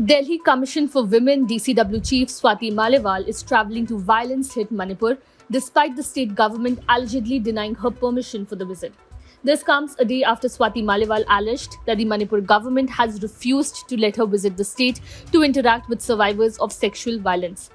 Delhi Commission for Women DCW Chief Swati Maliwal is travelling to violence-hit Manipur despite the state government allegedly denying her permission for the visit. This comes a day after Swati Maliwal alleged that the Manipur government has refused to let her visit the state to interact with survivors of sexual violence.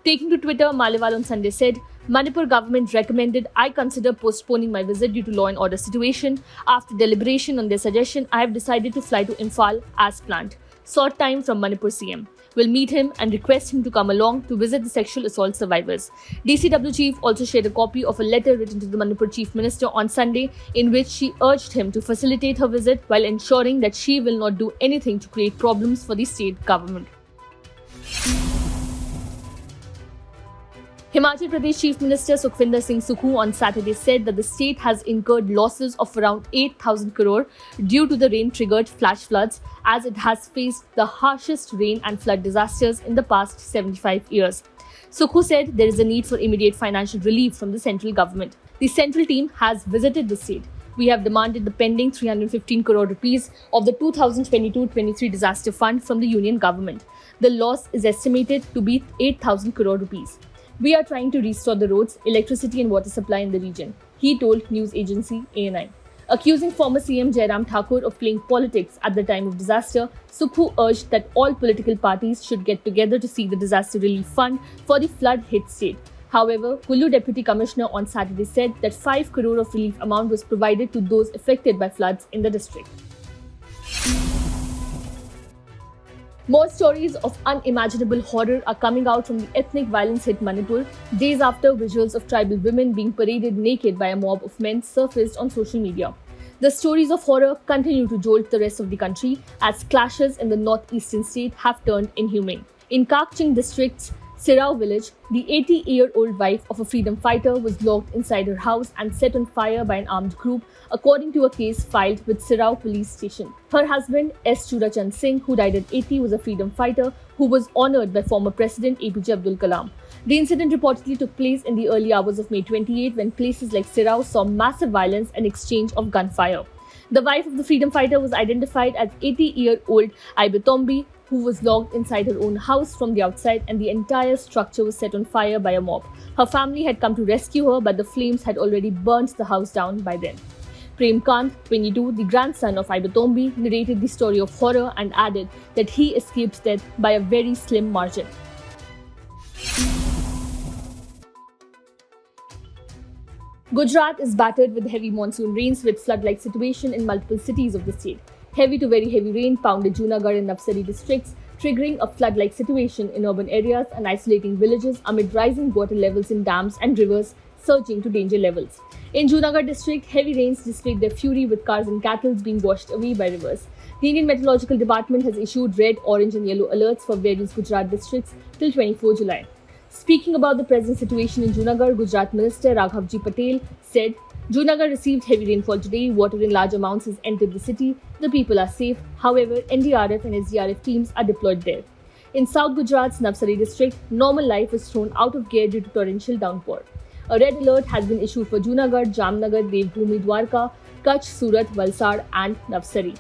Taking to Twitter, Maliwal on Sunday said, Manipur government recommended I consider postponing my visit due to law and order situation. After deliberation on their suggestion, I have decided to fly to Imphal as planned. Sought time from Manipur CM. Will meet him and request him to come along to visit the sexual assault survivors. DCW chief also shared a copy of a letter written to the Manipur chief minister on Sunday in which she urged him to facilitate her visit while ensuring that she will not do anything to create problems for the state government. Himachal Pradesh Chief Minister Sukhvinder Singh Sukhu on Saturday said that the state has incurred losses of around 8,000 crore due to the rain-triggered flash floods as it has faced the harshest rain and flood disasters in the past 75 years. Sukhu said there is a need for immediate financial relief from the central government. The central team has visited the state. We have demanded the pending 315 crore rupees of the 2022-23 disaster fund from the union government. The loss is estimated to be 8,000 crore rupees. We are trying to restore the roads, electricity and water supply in the region, he told news agency ANI. Accusing former CM Jairam Thakur of playing politics at the time of disaster, Sukhu urged that all political parties should get together to seek the disaster relief fund for the flood-hit state. However, Kullu Deputy Commissioner on Saturday said that 5 crore of relief amount was provided to those affected by floods in the district. More stories of unimaginable horror are coming out from the ethnic violence-hit Manipur days after visuals of tribal women being paraded naked by a mob of men surfaced on social media. The stories of horror continue to jolt the rest of the country as clashes in the northeastern state have turned inhumane. In Kakching district's Sirao village, the 80-year-old wife of a freedom fighter was locked inside her house and set on fire by an armed group, according to a case filed with Sirao police station. Her husband, S. Churachand Singh, who died at 80, was a freedom fighter who was honoured by former President APJ Abdul Kalam. The incident reportedly took place in the early hours of May 28 when places like Sirao saw massive violence and exchange of gunfire. The wife of the freedom fighter was identified as 80-year-old Ibetombi, who was locked inside her own house from the outside, and the entire structure was set on fire by a mob. Her family had come to rescue her, but the flames had already burnt the house down by then. Prem Kant, 22, the grandson of Ibetombi, narrated the story of horror and added that he escaped death by a very slim margin. Gujarat is battered with heavy monsoon rains with flood-like situation in multiple cities of the state. Heavy to very heavy rain pounded Junagadh and Navsari districts, triggering a flood-like situation in urban areas and isolating villages amid rising water levels in dams and rivers surging to danger levels. In Junagadh district, heavy rains displayed their fury with cars and cattle being washed away by rivers. The Indian Meteorological Department has issued red, orange and yellow alerts for various Gujarat districts till 24 July. Speaking about the present situation in Junagadh, Gujarat Minister Raghavji Patel said, Junagadh received heavy rainfall today, water in large amounts has entered the city, the people are safe, however, NDRF and SDRF teams are deployed there. In South Gujarat's Navsari district, normal life was thrown out of gear due to torrential downpour. A red alert has been issued for Junagadh, Jamnagar, Devbhoomi, Dwarka, Kutch, Surat, Valsad and Navsari.